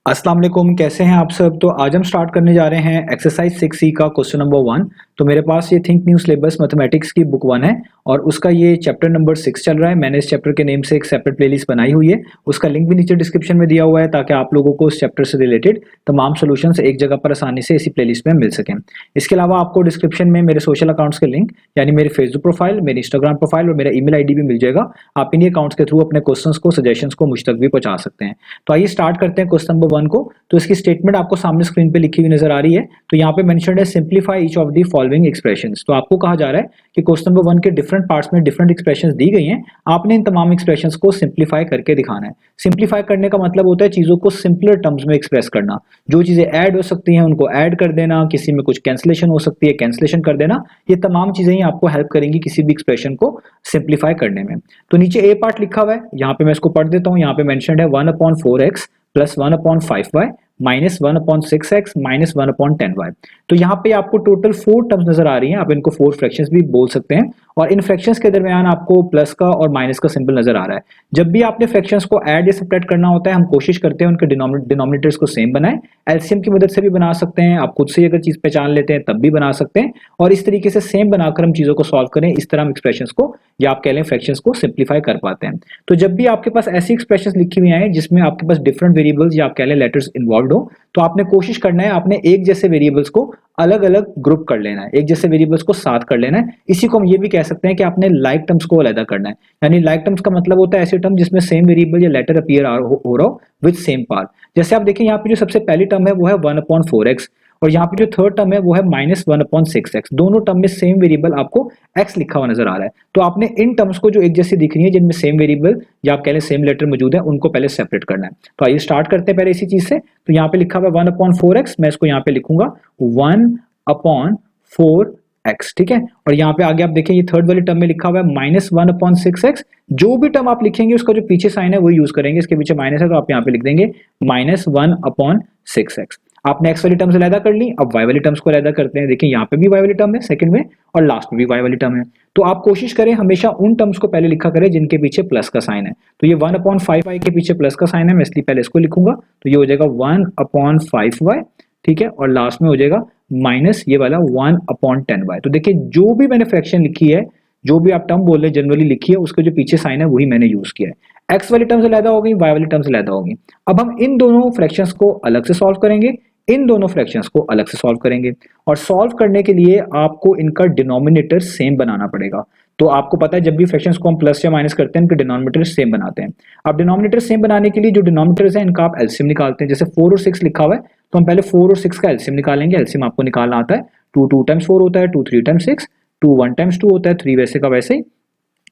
अस्सलाम वालेकुम, कैसे हैं आप सब। तो आज हम स्टार्ट करने जा रहे हैं एक्सरसाइज 6C का क्वेश्चन नंबर 1। तो मेरे पास ये थिंक न्यू सिलेबस मैथमेटिक्स की बुक 1 है और उसका ये चैप्टर नंबर 6 चल रहा है। मैंने इस चैप्टर के नेम से एक सेपरेट प्लेलिस्ट बनाई हुई है, उसका लिंक भी नीचे डिस्क्रिप्शन में दिया हुआ है ताकि आप लोगों को उस चैप्टर से रिलेटेड तमाम सॉल्यूशंस एक जगह पर आसानी से इसी प्लेलिस्ट में मिल सकें। इसके अलावा आपको डिस्क्रिप्शन में मेरे सोशल अकाउंट्स के लिंक यानी मेरे फेसबुक प्रोफाइल, मेरी इंस्टाग्राम प्रोफाइल और मेरा ईमेल आईडी भी मिल जाएगा। आप इन्हीं अकाउंट्स के थ्रू अपने क्वेश्चंस को, सजेशंस को मुझ तक भी पहुंचा सकते हैं। तो आइए स्टार्ट करते हैं क्वेश्चन नंबर 1 को। तो इसकी स्टेटमेंट आपको सामने स्क्रीन पे लिखी हुई नजर आ रही है। तो यहाँ पे मेंशन्ड है simplify each of the following expressions. तो आपको कहा जा रहा है कि क्वेश्चन नंबर 1 के डिफरेंट पार्ट्स में डिफरेंट एक्सप्रेशंस दी गई हैं, आपने इन तमाम एक्सप्रेशंस को सिंपलीफाई करके दिखाना है। सिंपलीफाई करने का मतलब होता है चीजों को सिंपलर टर्म्स में एक्सप्रेस करना। जो चीजें ऐड हो सकती हैं उनको ऐड कर देना, किसी में कुछ कैंसिलेशन हो सकती है कैंसिलेशन कर देना। ये तमाम चीजें ही आपको हेल्प करेंगी किसी भी एक्सप्रेशन को सिंपलीफाई करने में। तो नीचे ए पार्ट लिखा हुआ है, यहाँ पे मैं इसको पढ़ देता हूँ। यहाँ पे मेंशन्ड है 1/4x plus 1/5y minus 1/6x minus 1/10y। तो यहाँ पे आपको टोटल 4 टर्म्स नजर आ रही हैं। आप इनको 4 फ्रैक्शंस भी बोल सकते हैं और इन फ्रैक्शंस के दरमियान आपको प्लस का और माइनस का सिंबल नजर आ रहा है। जब भी आपने फ्रैक्शंस को ऐड या सब्ट्रैक्ट करना होता है, हम कोशिश करते हैं उनके डिनोमिनेटर्स को सेम बनाएं। एलसीएम की मदद से भी बना सकते हैं, आप खुद से अगर चीज पहचान लेते हैं तब भी बना सकते हैं। और इस तरीके से सेम बनाकर हम चीजों को सॉल्व करें, इस तरह हम एक्सप्रेशंस को या आप कह लें फ्रैक्शंस को सिंपलीफाई कर पाते हैं। तो जब भी आपके पास ऐसी एक्सप्रेशंस लिखी हुई हैं जिसमें आपके पास डिफरेंट वेरिएबल्स या आप कह लें लेटर्स इन्वॉल्व हो, तो आपने कोशिश करना है आपने एक जैसे वेरिएबल्स को अलग अलग ग्रुप कर लेना है, एक जैसे वेरिएबल्स को साथ कर लेना है। इसी को हम ये भी कह सकते हैं कि आपने लाइक टर्म्स को अलग करना है। यानी लाइक टर्म्स का मतलब होता है ऐसे टर्म जिसमें सेम वेरिएबल या लेटर अपीयर हो रहा हो विद सेम पार्ट। जैसे आप देखें यहाँ पे जो सबसे पहली टर्म है वो है 1/4x और यहाँ पे जो थर्ड टर्म है वो है -1/6x। दोनों टर्म में सेम वेरिएबल आपको x लिखा हुआ नजर आ रहा है। तो आपने इन टर्म्स को जो एक जैसी दिख रही है जिनमें सेम वेरिएबल या आप कह लें सेम लेटर मौजूद है, उनको पहले सेपरेट करना है। तो आइए स्टार्ट करते हैं पहले इसी चीज से। तो यहाँ पे लिखा हुआ 1/4x, मैं इसको यहाँ पे लिखूंगा 1/4x, ठीक है। और यहाँ पे आगे आप देखें ये थर्ड वाली टर्म में लिखा हुआ है -1/6x। जो भी टर्म आप लिखेंगे उसका जो पीछे साइन है वो यूज करेंगे। इसके पीछे माइनस है तो आप यहाँ पे लिख देंगे -1/6x। आपने x वाली टर्म से अलग कर ली, अब y वाली टर्म्स को अलग करते हैं। देखिए यहाँ पे भी y वाली टर्म है सेकंड में और लास्ट में भी y वाली टर्म है। तो आप कोशिश करें हमेशा उन टर्म्स को पहले लिखा करें जिनके पीछे प्लस का साइन है। तो ये 1/5y के पीछे प्लस का साइन है, मैं इसलिए पहले इसको लिखूंगा। तो ये हो जाएगा 1/5y, ठीक है। और लास्ट में हो जाएगा माइनस ये वाला 1/10y। तो देखिए जो भी मैंने फ्रैक्शन लिखी है, जो भी आप टर्म बोल रहे हैं जनरली लिखी है, उसके जो पीछे साइन है वही मैंने यूज किया है। x वाली टर्म से अलग होगी, y वाली टर्म से अलग होगी। अब हम इन दोनों फ्रैक्शंस को अलग से सॉल्व करेंगे, इन दोनों फ्रैक्शंस को अलग से सॉल्व करेंगे। और सॉल्व करने के लिए आपको इनका डिनोमिनेटर सेम बनाना पड़ेगा। तो आपको पता है जब भी फ्रैक्शंस को हम प्लस या माइनस करते हैं इनके डिनोमिनेटर सेम बनाते हैं। अब डिनोमिनेटर सेम बनाने के लिए जो डिनोमिनेटर्स हैं इनका आप एलसीएम निकालते हैं। जैसे 4 और 6 लिखा हुआ है तो हम पहले 4 और 6 का एलसीएम निकालेंगे। एलसीएम आपको निकालना आता है, 2 2 टाइम्स 4 होता है, 2 3 टाइम्स 6, 2 1 टाइम्स 2 होता है, 3 वैसे का वैसे ही,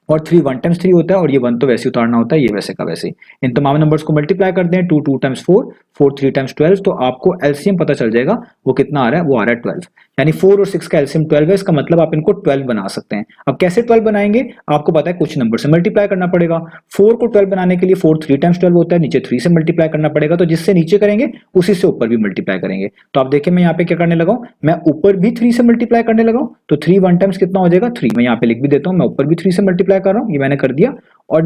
और 3 1 टाइम्स 3 होता है, और ये 1 तो वैसे उतारना होता है, ये वैसे का वैसे ही। इन तमाम नंबर्स को मल्टीप्लाई कर दें, 2 2 टाइम्स 4, 4 3 टाइम्स 12, तो आपको एलसीएम पता चल जाएगा वो कितना आ रहा है, वो आ रहा है 12। यानी 4 और 6 का एलसीएम 12 है, इसका मतलब आप इनको 12 बना सकते हैं। अब कैसे 12 बनाएंगे, आपको पता है कुछ नंबर से मल्टीप्लाई करना पड़ेगा। 4 को 12 बनाने के लिए 4 3 टाइम्स 12 होता है, नीचे 3 से मल्टीप्लाई करना पड़ेगा। तो जिससे नीचे करेंगे उसी से ऊपर भी मल्टीप्लाई करेंगे। तो आप देखें मैं यहाँ पे क्या करने लगा हूं, मैं ऊपर भी 3 से मल्टीप्लाई करने लगा हूं। तो 3 1 टाइम्स कितना हो जाएगा 3, मैं यहाँ पे लिख भी देता हूं, मैं ऊपर भी 3 से मल्टीप्लाई कर रहा हूँ, ये मैंने कर दिया। और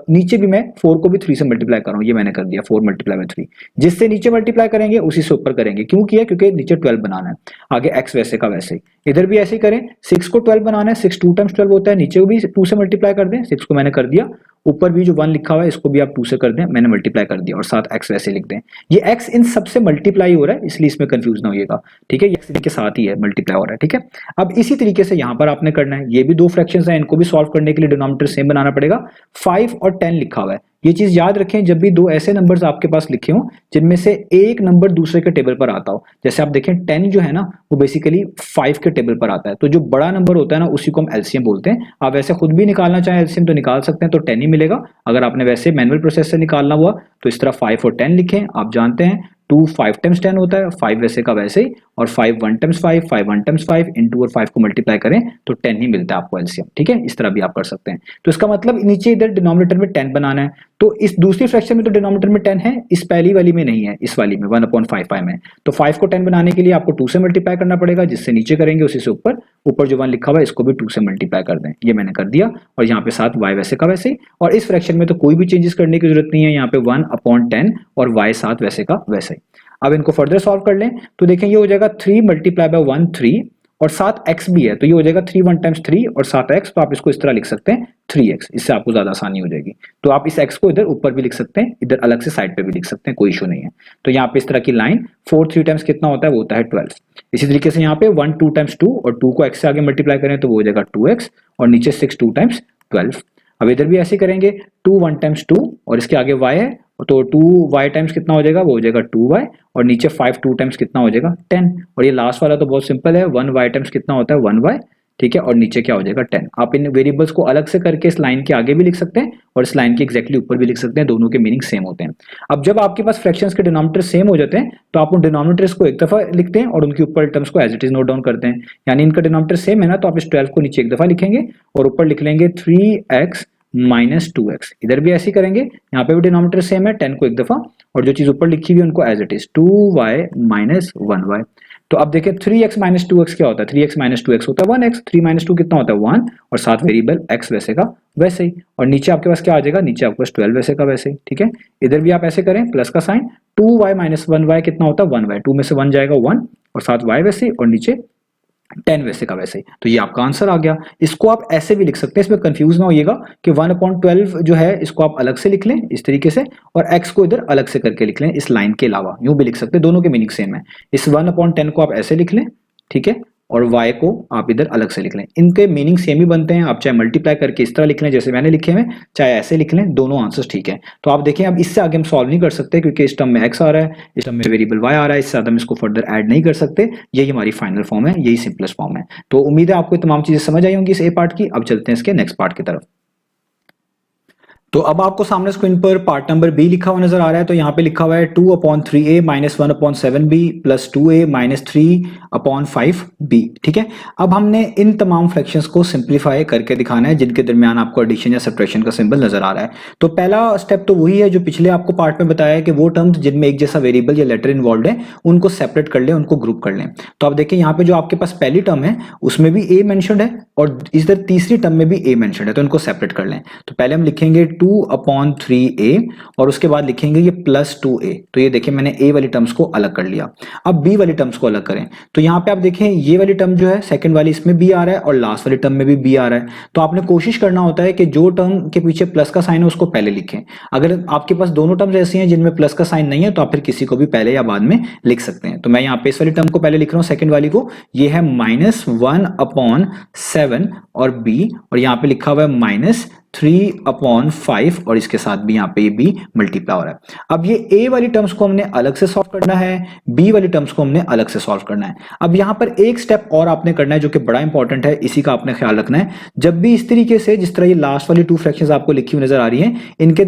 नीचे भी मैं 4 को भी 3 से मल्टीप्लाई कर रहा हूँ, ये मैंने कर दिया, 4 मल्टीप्लाई बाय 3। जिससे नीचे मल्टीप्लाई करेंगे उसी से ऊपर करेंगे। क्यों किया, क्योंकि नीचे 12 बनाना है। आगे x वैसे का वैसे ही, इधर भी ऐसे ही करें। 6 को 12 बनाना है, 6 2 टाइम्स 12 होता है, नीचे को भी 2 से मल्टीप्लाई कर दें। 6 को मैंने कर दिया, ऊपर भी जो 1 लिखा हुआ है इसको भी आप 2 से कर दें, मैंने मल्टीप्लाई कर दिया, और साथ x वैसे लिख दें। ये x इन सब से मल्टीप्लाई हो रहा है इसलिए इसमें कंफ्यूज ना होइएगा, ठीक है। x के साथ ही है, मल्टीप्लाई हो रहा है, ठीक है। अब इसी तरीके से यहाँ पर आपने करना है। ये भी 2 फ्रैक्शंस हैं, इनको भी सॉल्व करने के लिए डिनोमिनेटर सेम बनाना पड़ेगा। 5 और 10 लिखा हुआ है, ये चीज याद रखें जब भी 2 ऐसे नंबर्स आपके पास लिखे हों जिनमें से एक नंबर दूसरे के टेबल पर आता हो। जैसे आप देखें 10 जो है ना वो बेसिकली 5 के टेबल पर आता है। तो जो बड़ा नंबर होता है ना उसी को हम एलसीएम बोलते हैं। आप वैसे खुद भी निकालना चाहें एलसीएम तो निकाल सकते हैं, तो 10 ही मिलेगा। अगर आपने वैसे मैनुअल प्रोसेस से निकालना हुआ तो इस तरह 5 और 10 लिखें। आप जानते हैं 2 5 टाइम्स 10 होता है, 5 वैसे का वैसे ही, और 5 1 टाइम्स 5, 5 1 टाइम्स 5, इंटू और 5 को मल्टीप्लाई करें तो 10 ही मिलता है आपको एलसीएम, ठीक है। इस तरह भी आप कर सकते हैं। तो इसका मतलब नीचे इधर डिनोमिनेटर में 10 बनाना है। तो इस दूसरी फ्रैक्शन में तो डिनोमिनेटर में 10 है, इस पहली वाली में नहीं है, इस वाली में 1/5 में। तो 5 को 10 बनाने के लिए आपको 2 से मल्टीप्लाई करना पड़ेगा, जिससे नीचे करेंगे उसी से ऊपर, ऊपर जो 1 लिखा हुआ है इसको भी 2 से मल्टीप्लाई कर दें, ये मैंने कर दिया, और यहाँ पे साथ y वैसे का वैसे ही, और इस फ्रैक्शन में तो कोई भी चेंजेस करने की जरूरत नहीं है, यहाँ पे 1/10 और y साथ वैसे का वैसे ही। अब इनको फर्दर सॉल्व कर लें तो देखें ये हो जाएगा 3 मल्टीप्लाई बाय 1 3, और साथ x भी है तो ये हो जाएगा 3 1 टाइम्स 3 और साथ x, तो आप इसको इस तरह लिख सकते हैं 3x, इससे आपको ज्यादा आसानी हो जाएगी। तो आप इस x को इधर ऊपर भी लिख सकते हैं, इधर अलग से साइड पे भी लिख सकते हैं, कोई इशू नहीं है। तो यहाँ पे इस तरह की लाइन 4 3 टाइम्स कितना होता है, वो होता है 12। इसी तरीके से यहाँ पे 1 2 टाइम्स 2, और 2 को x से आगे मल्टीप्लाई करें तो वो हो जाएगा 2x, और नीचे 6 2 टाइम्स 12। अब इधर भी ऐसे करेंगे 2 1 टाइम्स 2, और इसके आगे y है तो 2y टाइम्स कितना हो जाएगा, वो हो जाएगा 2y, और नीचे 5 2 टाइम्स कितना हो जाएगा 10, और ये लास्ट वाला तो बहुत सिंपल है, 1y टाइम्स कितना होता है 1y, ठीक है, और नीचे क्या हो जाएगा 10। आप इन वेरिएबल्स को अलग से करके इस लाइन के आगे भी लिख सकते हैं और इस लाइन के एग्जैक्टली ऊपर भी लिख सकते हैं, दोनों के मीनिंग सेम होते हैं। अब जब आपके पास फ्रैक्शंस के डिनोमिनेटर सेम हो जाते हैं तो आप उन डिनोमिनेटर्स को एक दफा लिखते हैं और उनके ऊपर टर्म्स को as it is note down करते हैं। यानी इनका डिनोमिनेटर सेम है ना, तो आप इस 12 को नीचे एक दफा लिखेंगे और ऊपर लिख लेंगे 3x माइनस 2x। इधर भी ऐसे ही करेंगे, यहाँ पे भी डिनोमिनेटर सेम है, 10 को एक दफा, और जो चीज ऊपर लिखी हुई है उनको as it is 2y minus 1y। तो अब देखिए 3x माइनस 2x क्या होता है, 3x माइनस 2x होता है 1x, 3 माइनस 2 कितना होता है 1, और साथ वेरिएबल x वैसे का वैसे ही, और नीचे आपके पास क्या आ जाएगा, नीचे आपके पास 12 वैसे का वैसे ही, ठीक है। इधर भी आप ऐसे करें, प्लस का साइन, 2y माइनस 1y कितना होता है 1y, 2 में से 1 जाएगा 1, और साथ y वैसे, और नीचे 10 वैसे का वैसे ही। तो ये आपका आंसर आ गया। इसको आप ऐसे भी लिख सकते हैं, इसमें कंफ्यूज ना होइएगा कि 1/12 जो है इसको आप अलग से लिख लें इस तरीके से, और x को इधर अलग से करके लिख लें इस लाइन के अलावा, यूं भी लिख सकते हैं, दोनों के मीनिंग सेम है। इस 1/10 को आप ऐसे लिख लें, ठीक है, और y को आप इधर अलग से लिख लें, इनके मीनिंग सेम ही बनते हैं। आप चाहे मल्टीप्लाई करके इस तरह लिख लें जैसे मैंने लिखे हैं, चाहे ऐसे लिख लें, दोनों आंसर्स ठीक है। तो आप देखें अब इससे आगे हम सॉल्व नहीं कर सकते क्योंकि इस टर्म में x आ रहा है, इस टर्म में वेरिएबल y आ रहा है, इससे ज्यादा हम इसको फर्दर ऐड नहीं कर सकते। यही हमारी फाइनल फॉर्म है, यही सिंपलेस्ट फॉर्म है। तो उम्मीद है आपको तमाम चीजें समझ आई होंगी इस ए पार्ट की। अब चलते हैं इसके नेक्स्ट पार्ट की तरफ। तो अब आपको सामने स्क्रीन पर पार्ट नंबर बी लिखा हुआ नजर आ रहा है। तो यहाँ पे लिखा हुआ है 2/3a minus 1/7b plus 2a minus 3/5b, ठीक है। अब हमने इन तमाम फ्रैक्शंस को सिंप्लीफाई करके दिखाना है जिनके दरमियान आपको एडिशन या सब्ट्रैक्शन का सिंबल नजर आ रहा है। तो पहला स्टेप तो वही है जो पिछले आपको पार्ट में बताया है कि वो टर्म्स जिनमें एक जैसा वेरिएबल या लेटर इन्वॉल्व है उनको सेपरेट कर लें, उनको ग्रुप कर लें। तो आप देखिए यहाँ पे जो आपके पास पहली टर्म है उसमें भी a मेंशन्ड है और इधर तीसरी टर्म में भी a मेंशन्ड है, तो इनको सेपरेट कर लें। तो पहले हम लिखेंगे 2/3a और उसके बाद लिखेंगे ये प्लस 2a। तो ये देखिए मैंने a वाली टर्म्स को अलग कर लिया। अब b वाली टर्म्स को अलग करें, तो यहाँ पे आप देखें ये वाली टर्म जो है सेकंड वाली इसमें b आ रहा है और लास्ट वाली टर्म में भी b आ रहा है। तो आपने कोशिश करना होता है कि जो टर्म के पीछे प्लस का साइन है उसको पहले लिखें। अगर आपके पास दोनों टर्म्स ऐसी हैं जिनमें प्लस का साइन नहीं है तो आप फिर किसी को भी पहले या बाद में लिख सकते हैं। तो मैं यहाँ पे इस वाली टर्म को पहले लिख रहा हूँ, सेकंड वाली को, ये है -1/7 और b, और यहाँ पे लिखा हुआ है -3/5 और इसके साथ भी यहाँ पे ये b मल्टीप्लाई हो रहा है। अब ये a वाली टर्म्स को हमने अलग से सॉल्व करना है, b वाली टर्म्स को हमने अलग से सॉल्व करना है। अब यहाँ पर एक स्टेप और आपने करना है जो कि बड़ा इंपॉर्टेंट है, इसी का आपने ख्याल रखना है। जब भी इस तरीके से जिस तरह ये लास्ट वाली 2 फ्रैक्शंस आपको लिखी हुई नजर आ रही हैं, इनके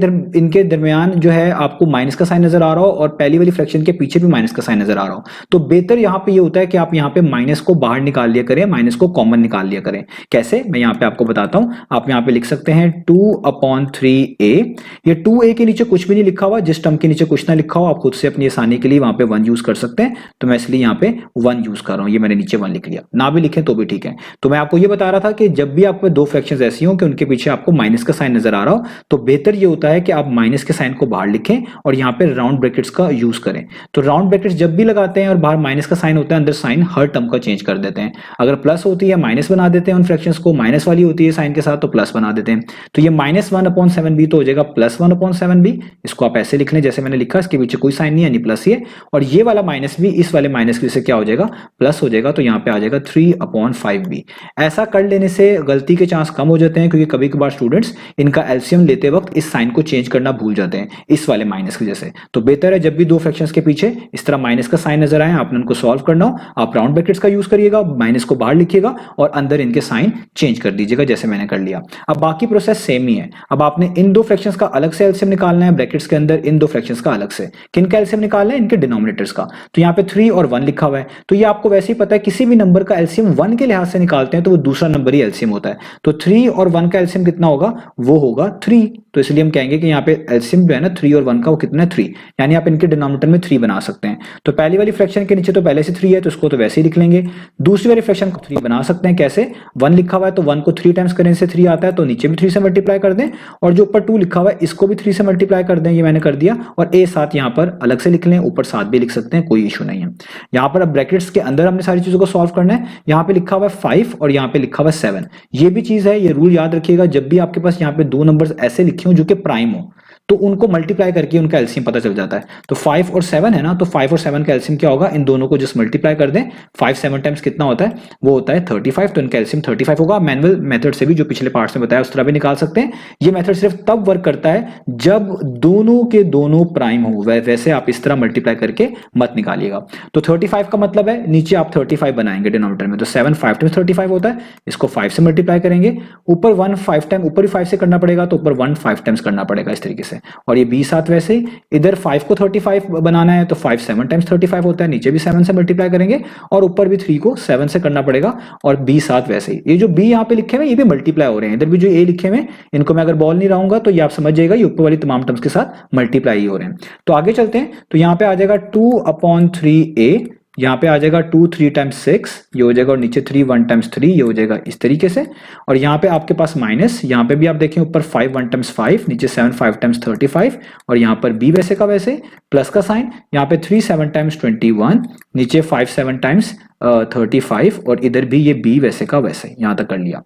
दरमियान जो है आपको माइनस का साइन नजर आ रहा हो और पहली वाली फ्रैक्शन के पीछे भी माइनस का साइन नजर आ रहा हो, तो बेहतर यहाँ पे ये होता है कि आप यहाँ पे माइनस को बाहर निकाल लिया करें, माइनस को कॉमन निकाल लिया करें। कैसे, मैं यहाँ पे आपको बताता हूँ। आप यहाँ पे लिख सकते हैं 2/3a, ये 2a के नीचे कुछ भी नहीं लिखा हुआ, जिस टर्म के नीचे कुछ ना लिखा हो आप खुद से अपनी आसानी के लिए वहां पे 1 यूज कर सकते हैं। तो मैं इसलिए यहाँ पे 1 यूज कर रहा हूँ, ये मैंने नीचे 1 लिख लिया, ना भी लिखें तो भी ठीक है। तो मैं आपको ये बता रहा था कि जब भी आपको 2 फ्रैक्शंस ऐसी हो कि उनके पीछे आपको माइनस का साइन नजर आ रहा हो, तो बेहतर ये होता है कि आप माइनस के साइन को बाहर लिखें और यहाँ पे राउंड ब्रैकेट्स का यूज करें। तो राउंड ब्रैकेट्स जब भी लगाते हैं और बाहर माइनस का साइन होता है, अंदर साइन हर टर्म का चेंज कर देते हैं। अगर प्लस होती है माइनस बना देते हैं उन फ्रैक्शंस को, माइनस वाली होती है साइन के साथ तो प्लस बना देते हैं। तो ये -1/7b तो हो जाएगा +1/7b। इसको आप ऐसे लिख लें जैसे मैंने लिखा, इसके पीछे कोई साइन नहीं है, यानी प्लस ही है, और ये वाला माइनस भी इस वाले माइनस की वजह से क्या हो जाएगा, प्लस हो जाएगा। तो यहाँ पे आ जाएगा 3/5b। ऐसा कर लेने से गलती के चांस कम हो जाते हैं, क्योंकि कभी कभार स्टूडेंट्स इनका एलसीएम लेते वक्त इस साइन को चेंज करना भूल जाते हैं इस वाले माइनस की वजह से। तो बेहतर है जब भी 2 फ्रैक्शंस के पीछे इस तरह माइनस का साइन नजर आए, आपने उनको सॉल्व करना हो, आप राउंड ब्रैकेट्स का यूज करिएगा, माइनस को बाहर लिखिएगा और अंदर इनके साइन चेंज कर दीजिएगा जैसे मैंने कर लिया। अब बाकी प्रोसेस है सेम ही है। अब आपने इन दो फ्रैक्शंस का अलग से एलसीएम निकालना है ब्रैकेट्स के अंदर, इन दो फ्रैक्शंस का अलग से। किन का एलसीएम निकालना है? इनके डिनोमिनेटर्स का। तो यहाँ पे 3 और 1 लिखा हुआ है, तो ये आपको वैसे ही पता है किसी भी नंबर का एलसीएम 1 के लिहाज से निकालते हैं तो वो दूसरा नंबर ही एलसीएम होता है। तो 3 और 1 का एलसीएम कितना होगा? वो होगा 3। तो इसलिए हम कहेंगे कि यहाँ पे एलसीएम जो है ना 3 और 1 का वो कितना है? 3। यानी आप इनके डिनोमिनेटर में 3 बना सकते हैं। तो पहली वाली फ्रैक्शन के नीचे तो पहले से 3 है तो इसको तो वैसे ही लिख लेंगे। दूसरी वाली फ्रैक्शन को 3 बना सकते हैं, कैसे? 1 लिखा हुआ है तो 1 को 3 टाइम्स करने से 3 आता है, तो नीचे भी 3 से मल्टीप्लाई कर दें, और जो ऊपर 2 लिखा हुआ है इसको भी 3 से मल्टीप्लाई कर दें, ये मैंने कर दिया। और ए 7 यहाँ पर अलग से लिख लें, ऊपर 7 भी लिख सकते हैं, कोई इशू नहीं है। यहाँ पर अब ब्रैकेट्स के अंदर हमने सारी चीजों को सॉल्व करना है। यहाँ पे लिखा हुआ है 5 और यहाँ पे लिखा हुआ है 7। ये भी चीज है, ये रूल याद रखिएगा, जब भी आपके पास यहाँ पे दो नंबर्स ऐसे लिखे हो जो कि प्राइम हो तो उनको मल्टीप्लाई करके उनका एलसीएम पता चल जाता है। तो 5 और 7 है ना, तो 5 और 7 का एलसीएम क्या होगा? इन दोनों को जस्ट मल्टीप्लाई कर दें। 5 7 टाइम्स कितना होता है? वो होता है 35। तो इनका एलसीएम 35 होगा। मैनुअल मेथड से भी, जो पिछले पार्ट्स में बताया उस तरह भी निकाल सकते हैं। ये मेथड सिर्फ तब वर्क करता है जब दोनों के दोनों प्राइम हो, वैसे आप इस तरह मल्टीप्लाई करके मत निकालिएगा। तो 35 का मतलब है नीचे आप 35 बनाएंगे डिनोमिनेटर में, तो 7 5 टाइम्स 35 होता है, इसको 5 से मल्टीप्लाई करेंगे। ऊपर 1 5 टाइम, ऊपर ही 5 से करना पड़ेगा तो ऊपर 1 5 टाइम्स करना पड़ेगा इस तरीके से। और ये 20 वैसे ही इधर 5 को 35 बनाना है तो 5 7 टाइम्स 35 होता है, नीचे भी 7 से मल्टीप्लाई करेंगे और ऊपर भी 3 को 7 से करना पड़ेगा। और b 7 वैसे ही, ये जो b यहाँ पे लिखे हुए ये भी मल्टीप्लाई हो रहे हैं, इधर भी जो a लिखे हुए इनको मैं अगर बॉल नहीं रहूंगा तो ये आप समझ जाएगा ये ऊपर वाली तमाम टर्म्स के साथ मल्टीप्लाई हो रहे हैं। तो आगे चलते हैं, तो यहाँ पे आ जाएगा 2/3a, यहाँ पे आ जाएगा 2 3 टाइम्स 6 ये हो जाएगा, और नीचे 3 1 टाइम्स 3 ये हो जाएगा इस तरीके से। और यहाँ पे आपके पास माइनस, यहाँ पे भी आप देखें ऊपर 5 1 टाइम्स 5, नीचे 7 5 टाइम्स 35, और यहाँ पर b वैसे का वैसे, प्लस का साइन, यहाँ पे 3 7 टाइम्स 21, नीचे 5 7 टाइम्स 35, और इधर भी ये b वैसे का वैसे, यहाँ तक कर लिया।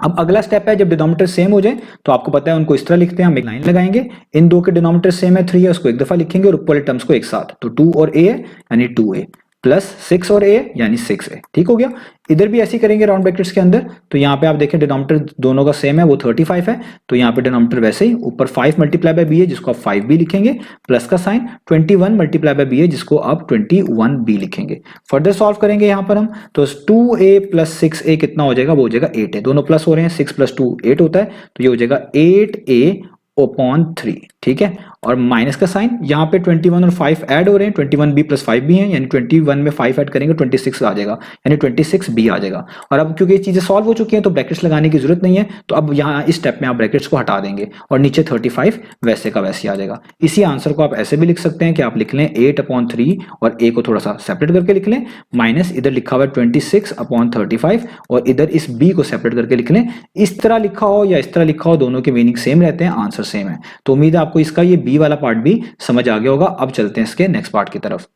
अब अगला स्टेप है, जब डिनोमिनेटर सेम हो जाए तो आपको पता है उनको इस तरह लिखते हैं, हम एक लाइन लगाएंगे, इन दो के डिनोमिनेटर सेम है 3 है, उसको एक दफा लिखेंगे और ऊपर वाले टर्म्स को एक साथ, तो 2 और a है यानी 2a, प्लस 6 और a यानी 6a। ठीक हो गया। इधर भी ऐसे ही करेंगे राउंड ब्रैकेट्स के अंदर, तो यहाँ पे आप देखें डिनोमिनेटर दोनों का सेम है, वो 35 है, तो यहाँ पे डिनोमिनेटर वैसे ही ऊपर 5 मल्टीप्लाई बाय b है जिसको आप 5b लिखेंगे, प्लस का साइन 21 मल्टीप्लाई बाय b है जिसको आप 21b लिखेंगे। फर्दर सॉल्व करेंगे यहाँ पर हम, तो 2a प्लस 6a कितना हो जाएगा? वो हो जाएगा 8a, दोनों प्लस हो रहे हैं, 6 + 2 8 होता है, तो ये हो जाएगा 8a/3। ठीक है। और माइनस का साइन, यहाँ पे 21 और 5 ऐड हो रहे हैं, 21b + 5b है, यानी 21 में 5 ऐड करेंगे 26 आ जाएगा, यानी 26b आ जाएगा। और अब क्योंकि ये चीजें सॉल्व हो चुकी हैं तो ब्रैकेट्स लगाने की जरूरत नहीं है, तो अब यहाँ इस स्टेप में आप ब्रैकेट्स को हटा देंगे और नीचे 35 वैसे का वैसे आ जाएगा। इसी आंसर को आप ऐसे भी लिख सकते हैं कि आप लिख लें 8/3 और a को थोड़ा सा सेपरेट करके लिख लें, माइनस इधर लिखा हुआ है 26/35 और इधर इस b को सेपरेट करके लिख लें। इस तरह लिखा हो या इस तरह लिखा हो, दोनों के मीनिंग सेम रहते हैं, आंसर सेम है। तो उम्मीद है आपको इसका ये b वाला पार्ट भी समझ आ गया होगा। अब चलते हैं इसके नेक्स्ट पार्ट की तरफ।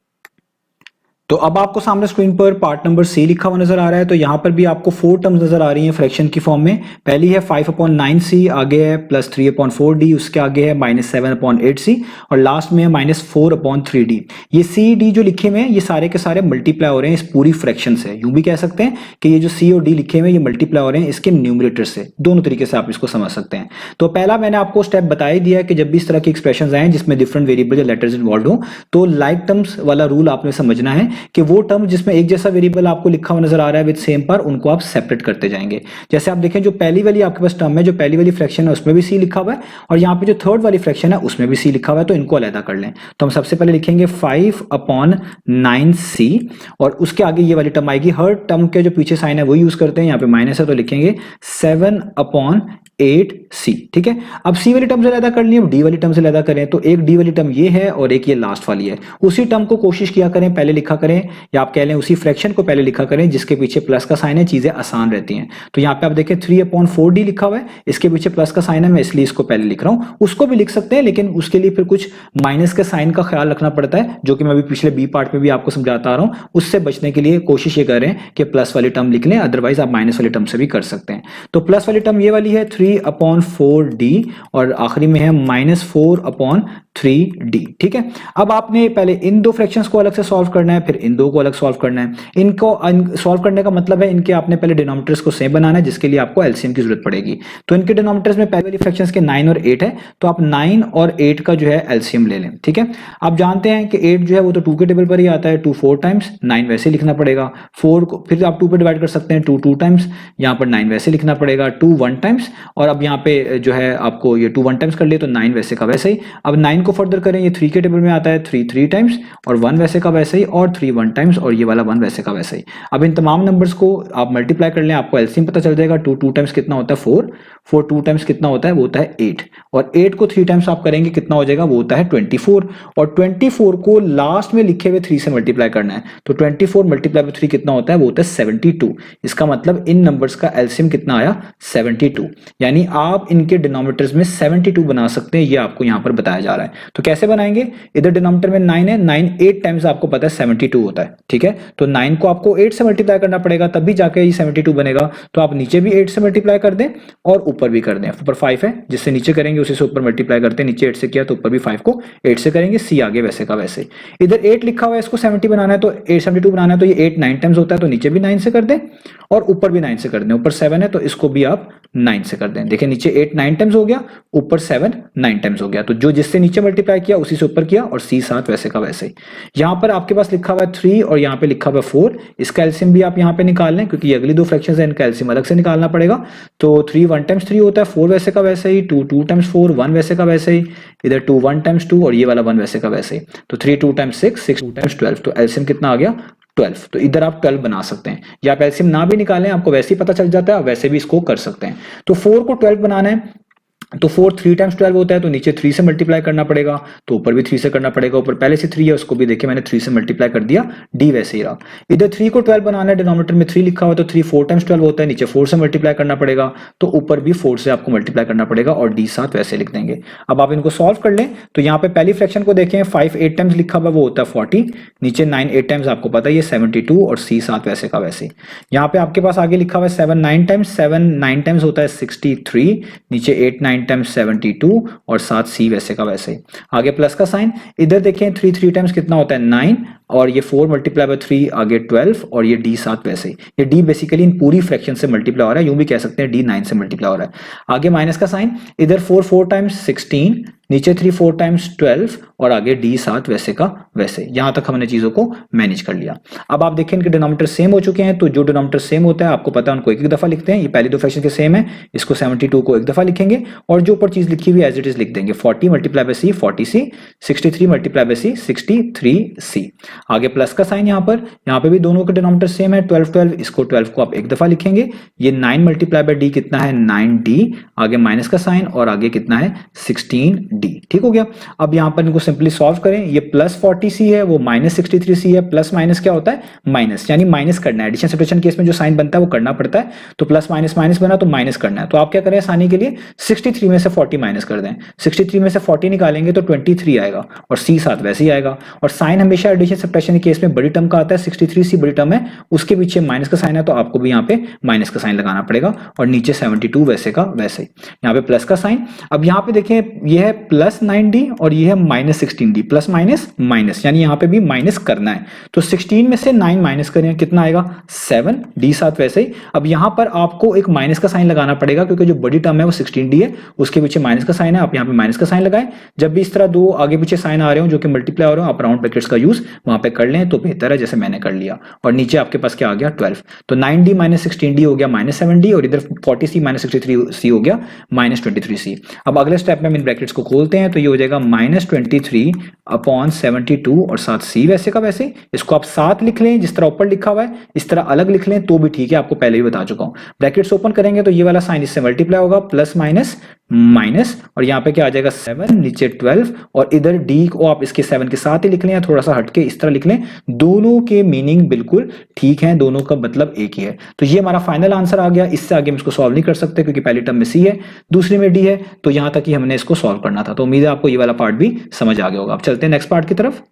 तो अब आपको सामने स्क्रीन पर पार्ट नंबर सी लिखा हुआ नजर आ रहा है, तो यहाँ पर भी आपको 4 टर्म्स नजर आ रही हैं फ्रैक्शन की फॉर्म में। पहली है 5/9c, आगे है +3/4d, उसके आगे है -7/8c और लास्ट में है -4/3d। ये c d जो लिखे हुए हैं ये सारे के सारे मल्टीप्लाई हो रहे हैं इस पूरी फ्रैक्शन से। यूं भी कह सकते हैं कि ये जो c और d लिखे हुए हैं ये मल्टीप्लाई हो रहे हैं इसके न्यूमरेटर से। दोनों तरीके से आप इसको समझ सकते हैं। तो पहला मैंने आपको स्टेप बता ही दिया कि जब भी इस तरह की एक्सप्रेशन आए जिसमें डिफरेंट वेरिएबल या लेटर्स इन्वॉल्व हो, तो लाइक टर्म्स वाला रूल आपने समझना है कि वो टर्म जिसमें एक जैसा वेरिएबल आपको लिखा हुआ नजर आ रहा है विद सेम पर, उनको आप सेपरेट करते जाएंगे। जैसे आप देखें जो पहली वाली आपके पास टर्म है, जो पहली वाली फ्रैक्शन है उसमें भी c लिखा हुआ है और यहाँ पे जो थर्ड वाली फ्रैक्शन है उसमें भी c लिखा हुआ है, तो इनको अलग कर लें। तो हम सबसे पहले लिखेंगे 5/9c और उसके आगे ये वाली टर्म आएगी। हर टर्म के जो पीछे साइन है वो यूज करते हैं, यहाँ पे माइनस है तो लिखेंगे 7/8c। ठीक है। अब c वाली टर्म से अलग कर लिए, अब d वाली टर्म से अलग करें, तो एक d वाली टर्म ये है और एक ये लास्ट वाली है। उसी टर्म को कोशिश किया करें पहले लिखा करें, या आप कह लें उसी फ्रैक्शन को पहले लिखा करें जिसके पीछे प्लस का साइन है, चीजें आसान रहती हैं। तो यहाँ पे आप देखें 3/4d लिखा हुआ है, इसके पीछे प्लस का साइन है, मैं इसलिए इसको पहले लिख रहा हूं। उसको भी लिख सकते हैं लेकिन उसके लिए फिर कुछ माइनस के साइन का ख्याल रखना पड़ता है, जो कि मैं अभी पिछले बी पार्ट में भी आपको समझाता आ रहा हूं। उससे बचने के लिए कोशिश ये करें कि प्लस वाली टर्म लिख लें, अदरवाइज आप माइनस वाली टर्म से भी कर सकते हैं। तो प्लस वाली टर्म ये वाली है 3/4d और आखिरी में है -4/3d। ठीक है। अब आपने पहले इन दो फ्रैक्शंस को अलग से सॉल्व करना है, फिर इन दो को अलग सॉल्व करना है। इनको सॉल्व करने का मतलब है इनके आपने पहले डिनोमिनेटर्स को सेम बनाना है, जिसके लिए आपको एलसीएम की जरूरत पड़ेगी। तो इनके डिनोमिनेटर्स में पहले वाली फ्रैक्शंस के 9 और 8 है, तो आप 9 और 8 का जो है एलसीएम ले लें, ठीक है। आप जानते हैं कि 8 जो है वो तो 2 के टेबल पर ही आता है, 2 4 टाइम्स, 9 वैसे लिखना पड़ेगा। 4 को फिर आप 2 पे डिवाइड कर सकते हैं, 2 2 टाइम्स, यहाँ पर 9 वैसे लिखना पड़ेगा, 2 1 टाइम्स, और अब यहाँ पे जो है आपको ये 2 1 टाइम्स कर लिए तो 9 वैसे का वैसे ही। अब 9 को फर्दर करें, ये 3 के टेबल में आता है, 3 3 टाइम्स, और 1 वैसे का वैसे ही, और 3 1 टाइम्स, और ये वाला 1 वैसे का वैसे ही। अब इन तमाम नंबर्स को आप मल्टीप्लाई कर लें, आपको एलसीएम पता चल जाएगा। 2 2 टाइम्स कितना होता है 4, 4 2 टाइम्स कितना होता है वो होता है 8, और 8 को 3 टाइम्स आप करेंगे कितना हो जाएगा वो होता है 24, और 24 को लास्ट में लिखे हुए 3 से मल्टीप्लाई करना है, तो 24 मल्टीप्लाई बाय 3 कितना होता है वो होता है 72। इसका मतलब इन नंबर्स का एलसीएम कितना आया 72, यानी आप इनके डिनोमिनेटर्स में 72 बना सकते हैं, ये आपको यहां पर बताया जा रहा है। तो कैसे बनाएंगे, इधर डिनोमिनेटर में 9 है, 9 8 टाइम्स आपको पता है 72 होता है, ठीक है। तो 9 को आपको 8 से मल्टीप्लाई करना पड़ेगा तभी जाके ये 72 बनेगा। तो आप नीचे भी 8 से मल्टीप्लाई कर दें और ऊपर भी कर दें। ऊपर 5 है, जिससे नीचे करेंगे उसी से ऊपर मल्टीप्लाई करते हैं, नीचे 8 से किया तो ऊपर भी 5 को 8 से करेंगे, सी आगे वैसे का वैसे। इधर 8 लिखा हुआ है, इसको 70 बनाना है तो 872 बनाना है, तो ये 8 9 टाइम्स होता है, तो नीचे भी 9 से कर दें और ऊपर भी 9 से कर दें। ऊपर 7 है तो इसको भी आप 9 से कर दें। देखिए नीचे 8 9 टाइम्स हो गया, ऊपर 7 9 टाइम्स हो गया, तो जो जिससे नीचे मल्टीप्लाई किया उसी से ऊपर किया, और सी 7 वैसे का वैसे ही। यहां पर आपके पास लिखा हुआ है 3 और यहाँ पे लिखा हुआ है 4, इसका एलसीएम भी आप यहाँ पे निकाल लें, क्योंकि अगली दो फ्रैक्शंस है, इनका एलसीएम अलग से निकालना पड़ेगा। तो 3 1 टाइम्स 3 होता है, 4 वैसे का वैसे ही, 2 2 टाइम्स 4 1 वैसे का वैसे ही, इधर 2 1 टाइम्स 2 और ये वाला 1 वैसे का वैसे ही। तो 3 2 टाइम्स 6 6 2 टाइम्स 12, तो एलसीएम कितना आ गया 12। तो इधर आप 12 बना सकते हैं, या आप एलसीएम ना भी निकालें, आपको वैसे ही पता चल जाता है, वैसे भी इसको कर सकते हैं। तो 4 को 12 बनाना है, तो 4 3 टाइम्स 12 होता है, तो नीचे 3 से मल्टीप्लाई करना पड़ेगा, तो ऊपर भी 3 से करना पड़ेगा। ऊपर पहले से 3 है, उसको भी देखिए मैंने 3 से मल्टीप्लाई कर दिया, डी वैसे ही रहा। इधर 3 को 12 बनाना है, डिनोमिनेटर में 3 लिखा हुआ, तो 3 4 टाइम्स 12 होता है, नीचे 4 से मल्टीप्लाई करना पड़ेगा, तो ऊपर भी 4 से आपको मल्टीप्लाई करना पड़ेगा, और डी 7 वैसे लिख देंगे। अब आप इनको सॉल्व कर लें, तो यहाँ पे पहली फ्रैक्शन को देखें, 5 8 टाइम्स लिखा हुआ वो होता है 40, नीचे 9 8 टाइम्स आपको पता है ये 72, और सी 7 वैसे का वैसे। यहाँ पे आपके पास आगे लिखा हुआ है 7 9 टाइम्स, 7 9 टाइम्स होता है 63, नीचे 8 9 टाइम्स 72, और 7 सी वैसे का वैसे। आगे प्लस का साइन, इधर देखें 3 3 टाइम्स कितना होता है 9, और ये 4 मल्टीप्लाई बाय 3 आगे 12, और ये डी 7 वैसे। ये डी बेसिकली इन पूरी फ्रैक्शन से मल्टीप्लाई हो रहा है, यूं भी कह सकते हैं डी 9 से मल्टीप्लाई हो रहा है। आगे माइनस का साइन, इधर 4 4 टाइम्स 16, नीचे 3 4 टाइम्स 12, और आगे डी 7 वैसे का वैसे। यहां तक हमने चीजों को मैनेज कर लिया। अब आप देखें इनके डिनोमिनेटर सेम हो चुके हैं, तो जो डिनोमिनेटर सेम होता है आपको पता है उनको एक एक दफा लिखते हैं। ये पहली दो फ्रैक्शन के सेम है, इसको 72 को एक दफा लिखेंगे, और जो ऊपर चीज लिखी हुई एज इट इज लिख देंगे। 40 multiply by C 40 C, 63 multiply by C 63 C. आगे प्लस का साइन, यहाँ पे भी दोनों के डिनोमिनेटर सेम है, 12 12, इसको 12 को आप एक दफा लिखेंगे। ये 9 मल्टीप्लाई बाय डी कितना है 9d, आगे माइनस का साइन, और आगे कितना है 16d। ठीक हो गया। अब यहाँ पर इनको सिंपली सॉल्व करें, ये प्लस 40c है, वो माइनस 63c है। प्लस माइनस क्या होता है माइनस, यानी माइनस करना है। एडिशन सब्ट्रैक्शन केस में जो साइन बनता है वो करना पड़ता है, तो प्लस माइनस माइनस बना तो माइनस करना है। तो आप क्या करें आसानी के लिए 63 में से 40 माइनस कर दें, 63 में से 40 निकालेंगे तो 23 आएगा, और c 7 वैसे ही आएगा। और साइन हमेशा एडिशन सब्ट्रैक्शन के केस में बड़ी टर्म का आता है, 63c बड़ी टर्म है, उसके पीछे माइनस का साइन है, तो आपको भी यहाँ पे माइनस का साइन लगाना पड़ेगा, और नीचे 72 वैसे का वैसे। यहाँ पे प्लस का साइन, अब यहाँ पे देखें ये है प्लस 9d और ये है minus 16d, plus minus minus, यानी यहाँ पे भी माइनस करना है। तो 16 में से 9 माइनस करें कितना आएगा 7, d 7 वैसे ही। अब यहाँ पर आपको एक माइनस का साइन लगाना पड़ेगा, क्योंकि जो बड़ी टर्म है वो 16d है, उसके पीछे माइनस का साइन है, आप यहाँ पे माइनस का साइन लगाएं। जब भी इस तरह दो आगे पीछे साइन आ रहे हो जो कि मल्टीप्लाई हो रहे हो, आप राउंड ब्रैकेट्स का यूज वहां पे कर लें तो बेहतर है, जैसे मैंने कर लिया। और नीचे आपके पास क्या आ गया 12, तो 9d माइनस 16d हो गया माइनस 7d, और इधर 40c माइनस 63c हो गया माइनस 23c। अब अगले स्टेप में हम इन ब्रैकेट्स को खोलते हैं, तो ये हो जाएगा माइनस 23 अपॉन 72 और 7c वैसे का वैसे। इसको आप 7 लिख लें, जिस तरह ऊपर लिखा हुआ है इस तरह अलग लिख लें तो भी ठीक है, आपको पहले ही बता चुका हूं। ब्रैकेट्स ओपन करेंगे तो ये वाला साइन इससे मल्टीप्लाई होगा, प्लस माइनस माइनस, और यहाँ पे क्या आ जाएगा 7, नीचे 12, और इधर d को आप इसके 7 के साथ ही लिख लें, थोड़ा सा हटके इस तरह लिख लें। दोनों के मीनिंग बिल्कुल ठीक है, दोनों का मतलब एक ही है। तो ये हमारा फाइनल आंसर आ गया। इससे आगे हम इसको सॉल्व नहीं कर सकते, क्योंकि पहली टर्म में c है, दूसरी में d है, तो यहां तक ही हमने इसको सॉल्व करना था। तो उम्मीद है आपको ये वाला पार्ट भी समझ आ गया होगा। अब चलते हैं नेक्स्ट पार्ट की तरफ।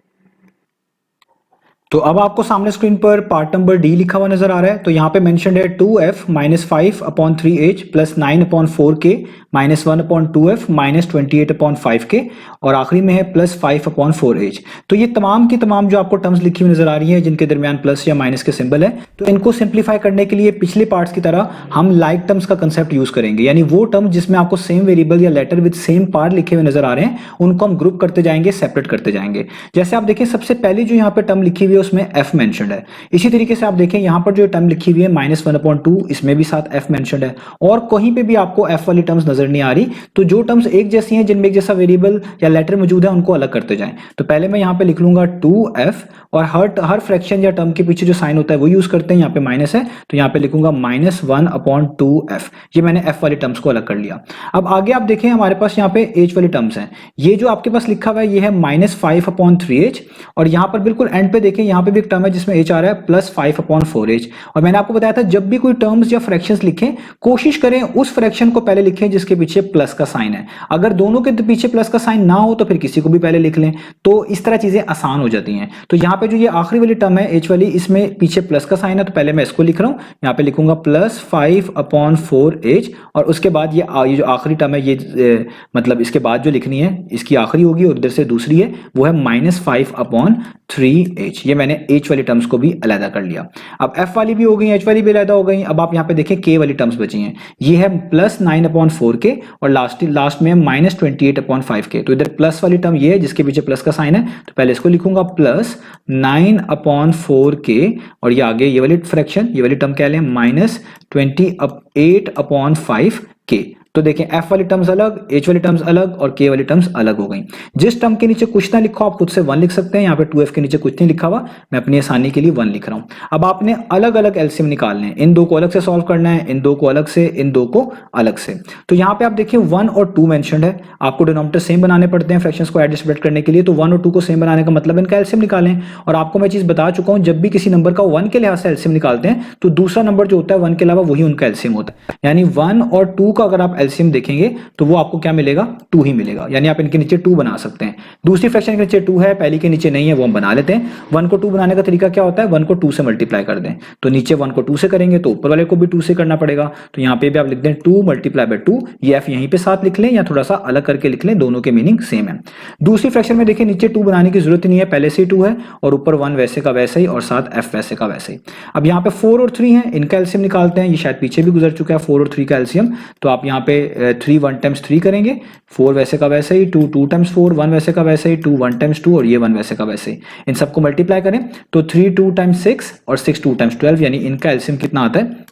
तो अब आपको सामने स्क्रीन पर पार्ट नंबर डी लिखा हुआ नजर आ रहा है। तो यहाँ पे मेंशन्ड है 2f minus 5/3h plus 9/4k minus 1/2f minus 28/5k और आखिरी में है प्लस 5/4h। तो ये तमाम की तमाम जो आपको टर्म्स लिखी हुई नजर आ रही है जिनके दरमियान प्लस या माइनस के सिंबल है, तो इनको सिंप्लीफाई करने के लिए पिछले पार्ट्स की तरह हम लाइक टर्म्स का कंसेप्ट यूज करेंगे, यानी वो टर्म जिसमें आपको सेम वेरिएबल या लेटर विद सेम पार्ट लिखे हुए नजर आ रहे हैं उनको हम ग्रुप करते जाएंगे, सेपरेट करते जाएंगे। जैसे आप देखिए सबसे पहले जो यहाँ पे टर्म लिखी हुई है उसमें f मेंशन्ड है। इसी तरीके से आप देखें यहाँ पर जो टर्म लिखी हुई है -1/2, इसमें भी साथ f मेंशन्ड है और कहीं पे भी आपको f वाली टर्म्स नजर नहीं आ रही। तो जो टर्म्स एक जैसी हैं जिनमें एक जैसा वेरिएबल या लेटर मौजूद है उनको अलग करते जाएं। तो पहले मैं यहाँ पे लिख लूंगा 2f और हर फ्रैक्शन या टर्म के पीछे जो साइन होता है वो यूज करते हैं। यहाँ पे माइनस है तो यहाँ पे लिखूंगा -1/2f। ये मैंने f वाली टर्म्स को अलग कर लिया। अब आगे आप देखें हमारे पास यहाँ पे h वाली टर्म्स हैं। ये जो आपके पास लिखा हुआ है ये है -5/3h और यहाँ पर बिल्कुल एंड पे देखें यहाँ पे भी एक टर्म है जिसमें h आ रहा है प्लस 5/4h। और मैंने आपको बताया था जब भी कोई टर्म्स या फ्रैक्शंस लिखें कोशिश करें उस फ्रैक्शन को पहले लिखें जिसके पीछे प्लस का साइन है। अगर दोनों के पीछे प्लस का साइन ना हो तो फिर किसी को भी पहले लिख लें, तो इस तरह चीजें आसान हो जाती हैं। तो यहाँ पे जो ये आखिरी वाली टर्म है h वाली, इसमें पीछे प्लस का साइन है तो पहले मैं इसको लिख रहा हूँ, यहाँ पे लिखूंगा प्लस 5/4h और उसके बाद ये जो आखिरी टर्म है ये मतलब इसके बाद जो लिखनी है इसकी आखिरी होगी और इधर से दूसरी है वो है -5/3h। ये मैंने h वाली टर्म्स को भी अलग कर लिया। अब f वाली भी हो गई, h वाली भी अलग हो गई। अब आप यहाँ पे देखें k वाली टर्म्स बची हैं, ये है प्लस 9/4k और लास्ट में -28/5k। तो इधर प्लस वाली टर्म ये है जिसके पीछे प्लस का साइन है, तो पहले इसको लिखूंगा प्लस 9/4k और ये आगे ये वाली फ्रैक्शन ये वाली टर्म क्या लें -28/5k। तो देखें f वाली टर्म्स अलग, h वाली टर्म्स अलग और k वाली टर्म्स अलग हो गई। जिस टर्म के नीचे कुछ ना लिखा आप खुद से 1 लिख सकते हैं। यहाँ पे 2f के नीचे कुछ नहीं लिखा हुआ, मैं अपनी आसानी के लिए 1 लिख रहा हूँ। अब आपने अलग अलग एलसीएम निकालने हैं, इन दो को अलग से सॉल्व करना है, इन दो को अलग से, इन दो को अलग से। तो यहाँ पे आप देखिए 1 और 2 मेंशन्ड है, आपको डिनोमिनेटर सेम बनाने पड़ते हैं फ्रैक्शंस को एड स्प्लिट करने के लिए। तो 1 और 2 को सेम बनाने का मतलब इनका एलसीएम निकालें। और आपको मैं चीज बता चुका हूँ जब भी किसी नंबर का 1 के लिहाज से एलसीएम निकालते हैं तो दूसरा नंबर जो होता है 1 के अलावा वही उनका एलसीएम होता है। यानी 1 और 2 का अगर आप एलसीएम देखेंगे तो वो आपको क्या मिलेगा 2 ही मिलेगा, यानी आप इनके नीचे 2 बना सकते हैं। दूसरी फ्रैक्शन के नीचे 2 है, पहली के नीचे नहीं है, वो हम बना लेते हैं। 1 को 2 बनाने का तरीका क्या होता है, 1 को 2 से मल्टीप्लाई कर दें। तो नीचे 1 को 2 से करेंगे तो ऊपर वाले को भी 2 से करना पड़ेगा। तो यहाँ पे भी आप लिख दें 2 × 2। ये f यहीं पे साथ लिख लें या थोड़ा सा अलग करके लिख लें, दोनों के मीनिंग सेम है। दूसरी फ्रैक्शन में देखिए नीचे 2 बनाने की जरूरत नहीं है, पहले से ही 2 है और ऊपर 1 वैसे का वैसे ही और साथ f वैसे का वैसे ही। अब यहाँ पे 4 और 3 है, इनका एलसीएम निकालते हैं। ये शायद पीछे भी गुजर चुका है 4 और 3 का एलसीएम। तो आप यहाँ पे 3 1 × 3 करेंगे, 4 वैसे का वैसे ही, 2 2 × 4, 1 वैसे का वैसे ही, 2 1 × 2 और ये 1 वैसे का वैसे ही। इन सबको मल्टीप्लाई करें तो 3 2 × 6 और 6 2 × 12, यानी इनका एलसीएम कितना आता है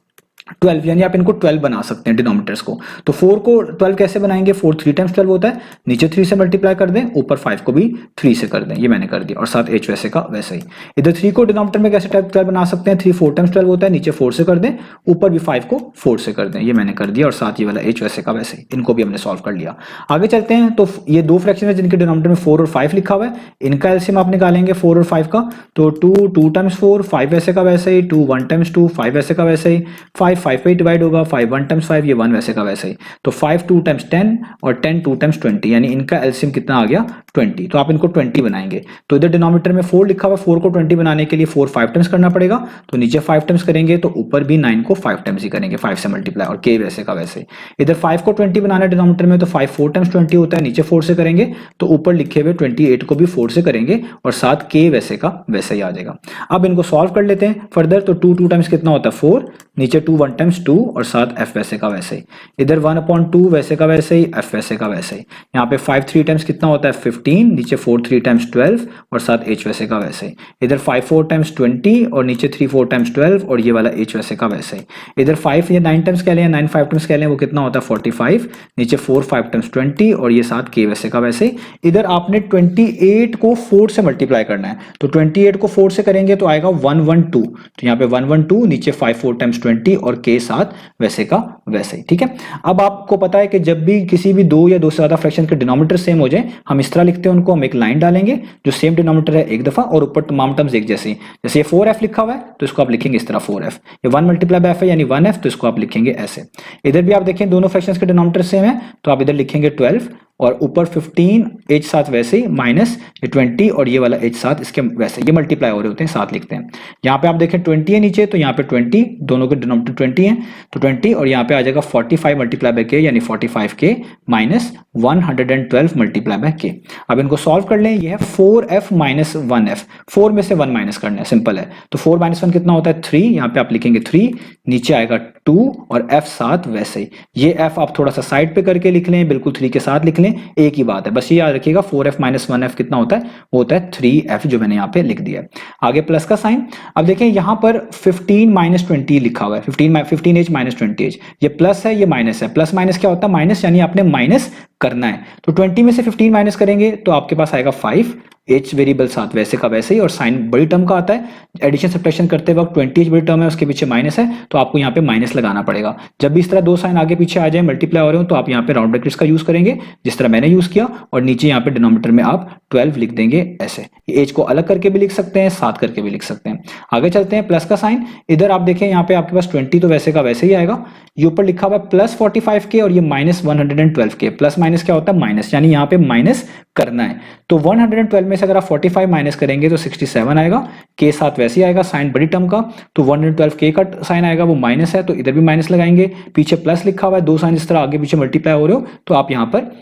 12, यानी आप इनको 12 बना सकते हैं डिनोमिनेटर्स को। तो 4 को 12 कैसे बनाएंगे, 4 3 × 12 होता है, नीचे 3 से मल्टीप्लाई कर दें, ऊपर 5 को भी 3 से कर दें, ये मैंने कर दिया और साथ h वैसे का वैसे ही। इधर 3 को डिनोमिनेटर में कैसे 12 बना सकते हैं, 3 4 × 12 होता है, नीचे 4 से कर दें, ऊपर भी 5 को 4 से कर दें, ये मैंने कर दिया और साथ ये वाला h वैसे का वैसे ही। इनको भी हमने सॉल्व कर लिया। आगे चलते हैं। तो ये दो फ्रैक्शन है जिनके डिनोमिनेटर में 4 और 5 लिखा हुआ है, इनका एलसीएम आप निकालेंगे 4 और 5 का। तो 2 2 × 4, 5 वैसे का वैसे ही, 2 1 × 2, 5 वैसे का वैसे ही, 5 5 पे डिवाइड होगा, 5 1 × 5, ये 1 वैसे का वैसे ही। तो 5 2 × 10 और 10 2 × 20, यानी इनका एलसीएम कितना आ गया 20। तो आप इनको 20 बनाएंगे। तो इधर डिनोमिनेटर में 4 लिखा हुआ, 4 को 20 बनाने के लिए 4 5 टाइम्स करना पड़ेगा। तो नीचे 5 टाइम्स करेंगे तो ऊपर भी 9 को 5 टाइम्स ही करेंगे, 5 से मल्टीप्लाई और k वैसे का वैसे। इधर 5 को 20 बनाना है डिनोमिनेटर में तो 5 4 × 20 होता है, नीचे 4 से करेंगे तो ऊपर लिखे हुए 28 को भी 4 से करेंगे और साथ k वैसे का वैसे ही आ जाएगा। अब इनको सॉल्व कर लेते हैं फर्दर। तो 2 2 टाइम्स कितना होता है 4, नीचे 2 1 × 2 और साथ f वैसे का वैसे ही। इधर 1/2 वैसे का वैसे ही, f वैसे का वैसे ही। यहाँ पे 5 3 टाइम्स कितना होता है 15, नीचे 4 3 टाइम्स 12 और साथ h वैसे का वैसे ही। इधर 5 4 टाइम्स 20 और नीचे 3 4 टाइम्स 12 और ये वाला h वैसे का वैसे ही। इधर 5 या 9 टाइम्स कह लें, 9 5 टाइम्स कह लें, वो कितना होता है 45, नीचे 4 5 टाइम्स 20 और ये साथ k वैसे का वैसे ही। इधर आपने 28 को 4 से मल्टीप्लाई करना है। तो 28 को 4 से करेंगे तो आएगा 112। तो यहाँ पे 112, नीचे 5 4 टाइम्स 20 और k साथ वैसे का वैसे ही। ठीक है। अब आपको पता है कि जब भी किसी भी 2 या 2 से ज्यादा फ्रैक्शन के डिनोमिनेटर सेम हो जाए हम इस तरह लिखते हैं उनको, हम एक लाइन डालेंगे जो सेम डिनोमिनेटर है एक दफा और ऊपर तमाम टर्म्स एक जैसे। जैसे ये 4f लिखा हुआ है तो इसको आप लिखेंगे इस तरह 4f, ये 1 × f है यानी 1f, तो इसको आप लिखेंगे ऐसे। इधर भी आप देखें दोनों फ्रैक्शंस के डिनोमिनेटर सेम है तो आप इधर लिखेंगे 12 और ऊपर 15 एच साथ वैसे ही माइनस ये 20 और ये वाला एच साथ इसके वैसे ये मल्टीप्लाई हो रहे होते हैं, साथ लिखते हैं। यहाँ पे आप देखें 20 है नीचे, तो यहाँ पे 20, दोनों के डिनोमिनेटर 20 है, तो 20 और यहाँ पे आ जाएगा 45 मल्टीप्लाई बाय के, यानी 45k माइनस 112 मल्टीप्लाई बाय के। अब इनको सॉल्व कर लें, ये है 4f माइनस 1f, 4 में से 1 माइनस करना है, सिंपल है। तो 4 माइनस 1 कितना होता है 3, यहाँ पे आप लिखेंगे 3, नीचे आएगा 2 और f साथ वैसे ही। ये f आप थोड़ा सा साइड पे करके लिख लें, बिल्कुल 3 के साथ लिख लें, एक ही बात है। बस ये याद रखिएगा 4f माइनस 1f कितना होता है, वो होता है 3f, जो मैंने यहाँ पे लिख दिया है। आगे प्लस का साइन, अब देखें यहाँ पर 15 माइनस 20 लिखा हुआ है, 15h माइनस 20h, ये प्लस है ये माइनस है। प्लस माइनस क्या होता है, माइनस, यानी आपने माइनस करना है। तो 20 में से 15 माइनस करेंगे तो आपके पास आएगा 5, एच वेरिएबल साथ वैसे का वैसे ही, और साइन बड़ी टर्म का आता है। एडिशन सब्ट्रैक्शन करते वक्त 20h बड़ी टर्म है, उसके पीछे माइनस है, तो आपको यहाँ पे माइनस लगाना पड़ेगा। जब भी इस तरह दो साइन आगे पीछे आ जाए, मल्टीप्लाई हो रहे हो, तो आप यहाँ पे राउंड ब्रैकेट्स का यूज करेंगे, जिस तरह मैंने यूज किया, और नीचे यहाँ पे डिनोमिनेटर में आप 12 लिख देंगे ऐसे। एच को अलग करके भी लिख सकते हैं, साथ करके भी लिख सकते हैं। आगे चलते हैं, प्लस का साइन, इधर आप देखें यहाँ पे आपके पास 20 तो वैसे का वैसे ही आएगा, ये ऊपर लिखा हुआ है प्लस 45k और ये माइनस 112k। प्लस माइनस क्या होता है, माइनस, यानी यहाँ पे माइनस करना है। तो 112 में से अगर आप 45 माइनस करेंगे तो 67 आएगा, के साथ वैसे ही आएगा, साइन बड़ी टर्म का, तो 112k का साइन आएगा, वो माइनस है, तो इधर भी माइनस लगाएंगे। पीछे प्लस लिखा हुआ है, दो साइन इस तरह आगे पीछे मल्टीप्लाई हो रहे हो, तो आप यहाँ पर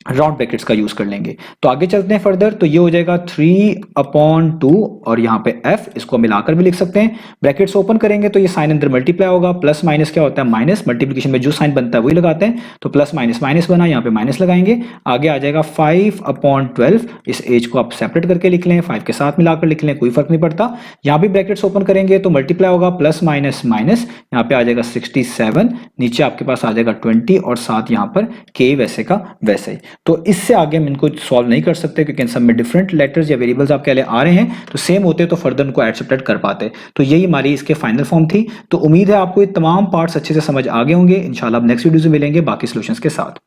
राउंड ब्रैकेट्स का यूज कर लेंगे। तो आगे चलते हैं फर्दर, तो ये हो जाएगा 3/2 और यहाँ पे f, इसको मिलाकर भी लिख सकते हैं। ब्रैकेट्स ओपन करेंगे तो ये साइन अंदर मल्टीप्लाई होगा, प्लस माइनस क्या होता है, माइनस, मल्टीप्लिकेशन में जो साइन बनता है वही लगाते हैं, तो प्लस माइनस माइनस बना, यहाँ पे माइनस लगाएंगे। आगे आ जाएगा 5/12, इस एज को आप सेपरेट करके लिख लें, 5 के साथ मिलाकर लिख लें, कोई फर्क नहीं पड़ता। यहाँ भी ब्रैकेट्स ओपन करेंगे तो मल्टीप्लाई होगा, प्लस माइनस माइनस, यहाँ पे आ जाएगा 67, नीचे आपके पास आ जाएगा 20 और साथ यहाँ पर k वैसे का वैसे ही। तो इससे आगे हम इनको सॉल्व नहीं कर सकते, क्योंकि इन सब में डिफरेंट लेटर्स या वेरिएबल्स आपके लिए आ रहे हैं, तो सेम होते तो फर्दर उनको ऐड सब्ट्रैक्ट कर पाते। तो यही हमारी इसके फाइनल फॉर्म थी। तो उम्मीद है आपको ये तमाम पार्ट्स अच्छे से समझ आ गए होंगे। इंशाल्लाह अब नेक्स्ट वीडियो में मिलेंगे बाकी सॉल्यूशंस के साथ।